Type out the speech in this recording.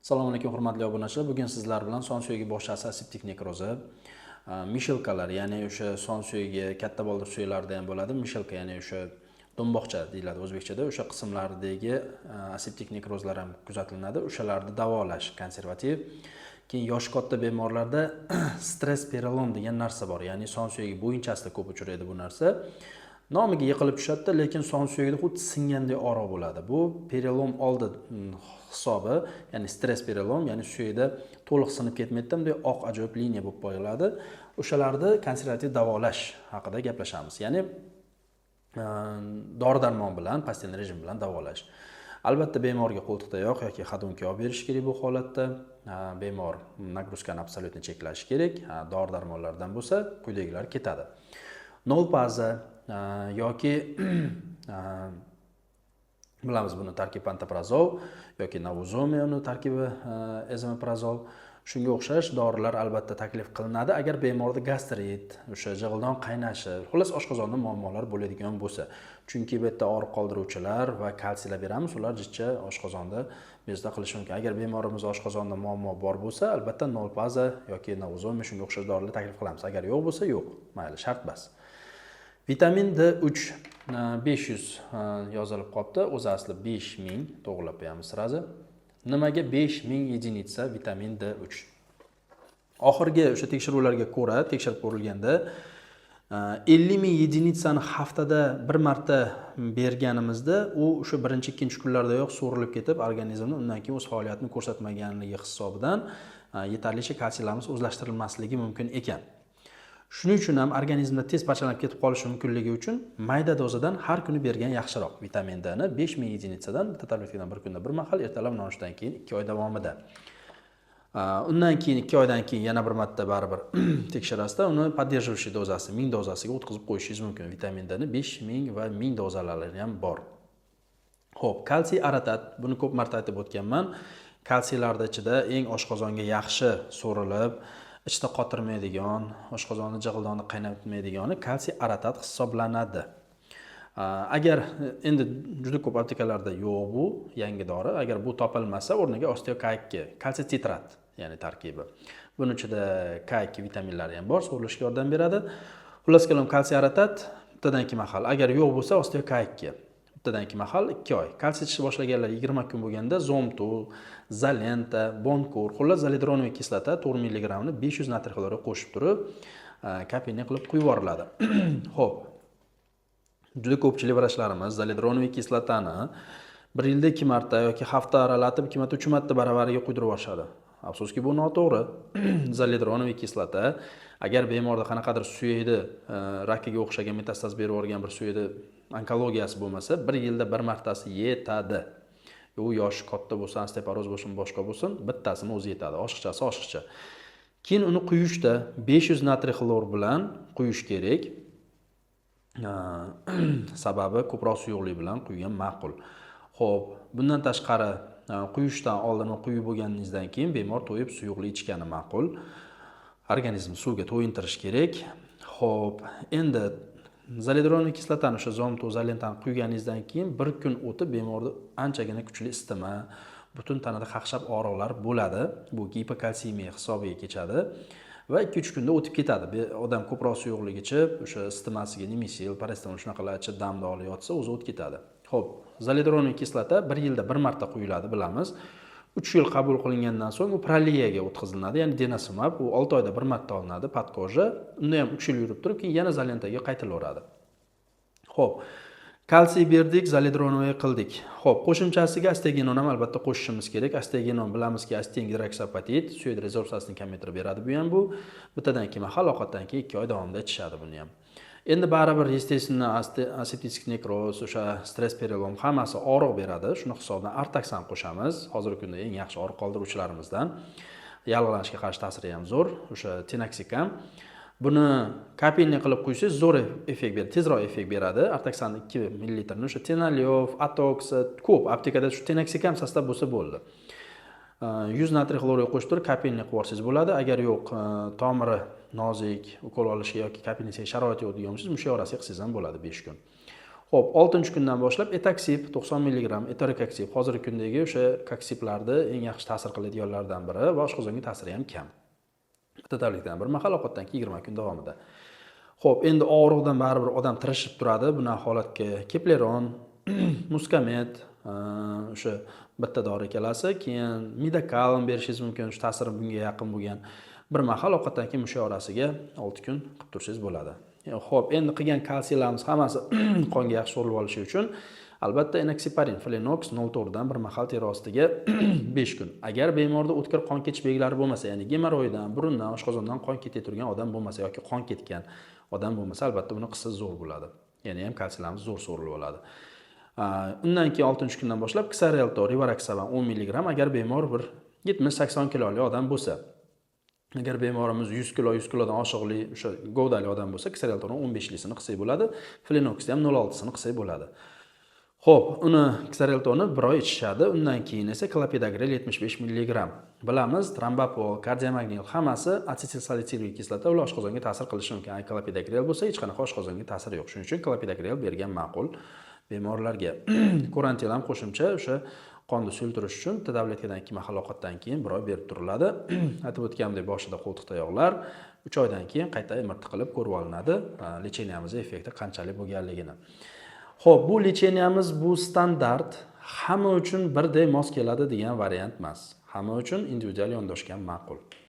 Assalomu alaykum hurmatli obunachilar. Bugun sizlar bilan son suyagi boshasi aseptik nekrozi, mishelkalar, ya'ni o'sha son suyagi katta boldir suyaklarda ham bo'ladi. Mishelka, ya'ni o'sha do'mboqcha deyiladi o'zbekchada. O'sha qismlardagi aseptik nekrozlar ham kuzatiladi. O'shalarni davolash konservativ. Keyin yoshi katta bemorlarda stress perelom degan narsa bor. Ya'ni son suyagi bo'yinchasida ko'p uchraydi bu narsa. Nomiga yiqilib tushadi, lekin son suyagida xuddi singandek oro bo'ladi. Bu perelom oldi hisobi, ya'ni stress perelom, ya'ni suyakda to'liq sinib ketmaydi, bunday oq ajoyib liniya bo'lib qo'yiladi. O'shalarni konservativ davolash haqida gaplashamiz. Ya'ni dori-darmon bilan, pastel rejim bilan davolash. Albatta bemorga qo'ltiqtayoq yoki hadunka olib berish kerak bu holatda. Bemor nagruzkani absolyutni cheklashi kerak. Dori-darmonlardan bo'lsa, quyidagilar ketadi. Nol baza yoki bilamiz buni tarkibi pantoprazol yoki navuzome uni tarkibi esomeprazol. Shunga o'xshash dorilar albatta taklif qilinadi agar bemorda gastrit, o'sha jig'ildon qaynashi, xullas oshqozonda muammolar bo'ladigan bo'lsa. Chunki bu yerda og'riq qoldiruvchilar va kalsiylar beramiz, ular jichcha oshqozonda bezda qilishi mumkin. Agar bemorimiz oshqozonda muammo bor bo'lsa, albatta nol baza yoki navuzome shunga o'xshash dorilar taklif qilamiz. Agar yo'q bo'lsa, yo'q. Mayli, shart bas. Vitamin D3 500 yozilib qolibdi. O'zi asli 5000, to'g'rilab qo'yamiz sirazi. Nimaga 5000 единица vitamin D3? Oxirgi o'sha tekshiruvlarga ko'ra, tekshirib ko'rilganda 50.000 единицani haftada bir marta berganimizda, u o'sha birinchi-ikkinchi kunlardayoq so'rilib ketib, organizmning undan keyin o'z faoliyatini ko'rsatmaganligi hisobidan yetarlicha kalsiylarimiz o'zlashtirilmasligi mumkin ekan. Shuning uchun ham organizmda tez parchalanib ketib qolishi mumkinligi uchun mayda dozadan har kuni bergan yaxshiroq. Vitamin D ni 5000 единицаdan tabletkadan bir kunda bir mahal, ertalab nonushdan keyin 2 oy davomida. Undan keyin 2 oydan keyin yana bir marta baribir tekshirasizda, uni поддерживающий dozasi 1000 dozasiga o'tkazib qo'yishingiz mumkin. Vitamin D ni 5000 va 1000 dozalari ham bor. Xo'p, kalsiy aratat, buni ko'p marta aytib o'tganman. Kalsiylarning ichida eng oshqozonga yaxshi so'rilib, ichda qotirmaydigan, oshqozonni jig'ildonni qaynatmaydigani kalsiy aratat hisoblanadi. Agar endi juda ko'p aptekalarda yo'q bu yangi dori, agar bu topilmasa, o'rniga osteokayk, kalsiy titrat, ya'ni tarkibi. Buning ichida K2 vitaminlari ham bor, so'rilishga yordam beradi. Xullas kalom kalsiy aratat bittadan 2 mahal. Agar yo'q bo'lsa, osteokayk bittadan 2 mahal 2 oy. Kalsiy ichishni boshlaganlar 20 kun bo'lganda Zomtu, Zalenta, Bonkur, xullas zalidronoviy kislota 4 mg ni 500 natriy xlorga qo'shib turib, kapelniya qilib quyib yuboriladi. Xo'p. Juda ko'pchilik vrachlarimiz zalidronoviy kislotani 1 yilda 2 marta yoki hafta aralatib 2 marta 3 marta baravariga quydirib yuborishadi. Afsuski bu noto'g'ri. Zalidronoviy kislota agar bemorda qanaqadir suyakda rakiga o'xshagan metastaz berib yuborgan bir suyakda onkologiyasi bo'lmasa, 1 yilda bir martasi yetadi. U yoshi katta bo'lsa, osteoporoz bo'lsin, boshqa bo'lsin, bittasini o'zi yetadi. Oshiqchasi oshiqcha. Keyin uni quyishda 500 natriy xlor bilan quyish kerak. Sababi ko'proq suyuqlik bilan quygan ma'qul. Xo'p, bundan tashqari quyishdan oldin va quyib bo'lganingizdan keyin bemor to'yib suyuqlik ichgani ma'qul. Organizm suvga to'yintirish kerak. Xo'p, endi zalidronoviy kislotani o'sha Zomtu, Zalentani quyganingizdan keyin bir kun o'tib bemorda anchagina kuchli isitma, butun tanada qaqshab og'riqlar bo'ladi. Bu gipokalsiyemiya hisobiga kechadi va 2-3 kunda o'tib ketadi. Odam ko'proq suyuqlik ichib, o'sha isitmasiga Nemesil, paracetamol shunaqalar ichib damda olib yotsa, o'zi o'tib ketadi. Xo'p, zalidronoviy kislota 1 yilda bir marta quyiladi, bilamiz. 3 yil qabul qilingandan so'ng u praliyaga o'tkaziladi, ya'ni denosumab, u 6 oyda bir marta olinadi, podkoja. Unda ham 3 yil yurib turib, keyin yana zalentaga qaytarilaveradi. Xo'p, kalsiy berdik, zalidronoviy qildik. Xo'p, qo'shimchasiga asteginon ham albatta qo'shishimiz kerak. Asteginon bilamiz-ki, asten gidroksapatid, suyak rezorsiyasini kamaytirib beradi bu ham bu. Bittadan 2 mahal, ovqatdan keyin 2 oy davomida ichishadi buni ham. Endi baribir естественно aseptik nekroz, o'sha stress perelom hammasi og'riq beradi. Shuni hisobidan artaksan qo'shamiz. Hozirgi kunda eng yaxshi og'riq qoldiruvchilarimizdan. Yallig'lanishga qarshi ta'siri ham zo'r, o'sha tenoxikam. Buni kapelniya qilib quysangiz zo'r effekt beradi, tezroq effekt beradi. Artaksan 2 ml ni o'sha Tenaliov, Atox, ko'p aptekada shu tenoxikam sostav bo'lsa bo'ldi. 100 natriy xlorga qo'shib turib kapelniya qilib olsangiz bo'ladi. Agar yo'q, tomiri nozik, ukol olishga yoki kapelniyaga sharoit yo'q degan bo'lsangiz, mushavarasiga qilsangiz ham bo'ladi 5 kun. Xo'p, 6-kundan boshlab etaksib 90 mg, etorekoksib hozirgi kundagi o'sha koksiblarda eng yaxshi ta'sir qiladiganlardan biri va oshqozonga ta'siri ham kam. Bitta tabletkadan bir mahal, ovqatdan keyin 20 kun davomida. Xo'p, endi og'riqdan baribir odam tirishib turadi. Buni holatga Kepleron, Muskamet, o'sha bitta dori kelasi, keyin Midakalm berishingiz mumkin. Shu ta'siri bunga yaqin bo'lgan. Bir mahal ovqatdan keyin musha orasiga 6 kun qilib tursangiz bo'ladi. Xo'p, endi qilgan kalsiylarimiz hammasi qonga yaxshi so'rilib olishi uchun albatta enoksiparin, Flenox 0.4 dan bir mahal teri ostiga 5 kun. Agar bemorda o'tkir qon ketish belgilari bo'lmasa, ya'ni gemoroydan, burundan, oshqozondan qon ketib turgan odam bo'lmasa yoki qon ketgan odam bo'lmasa, albatta buni qilsa zo'r bo'ladi. Ya'ni ham kalsiylarimiz zo'r so'rilib oladi. Undan keyin 6-kundan boshlab Xarelto, Rivaroxaban 10 mg agar bemor bir 70-80 kiloli odam bo'lsa, agar bemorimiz 100 kilodan oshiqli o'sha govdali odam bo'lsa, Xareltoning 15lisini qilsak bo'ladi, Flenoxni ham 0.6sini qilsak bo'ladi. Xo'p, uni Xareltoni bir oy ichishadi, undan keyin esa Clopidogrel 75 mg. Bilamiz, Trombapol, Cardiamagnil hammasi asetilsalitsilik kislota ular oshqozonga ta'sir qilishi mumkin. Clopidogrel bo'lsa hech qanaqa oshqozonga ta'siri yo'q. Shuning uchun Clopidogrel bergan ma'qul bemorlarga. Kurantil ham qo'shimcha o'sha qonni suyultirish uchun tabletkadan 2 mahal ovqatdan keyin bir oy berib turiladi. Aytib o'tganimdek boshida qo'ltiqda yog'lar 3 oydan keyin qayta MRT qilib ko'rib olinadi, lecheniyamiz effekti qanchalik bo'lganligini. Xo'p, bu lecheniyamiz bu standart hamma uchun birday mos keladi degan variant emas. Hamma uchun individual yondashgan ma'qul.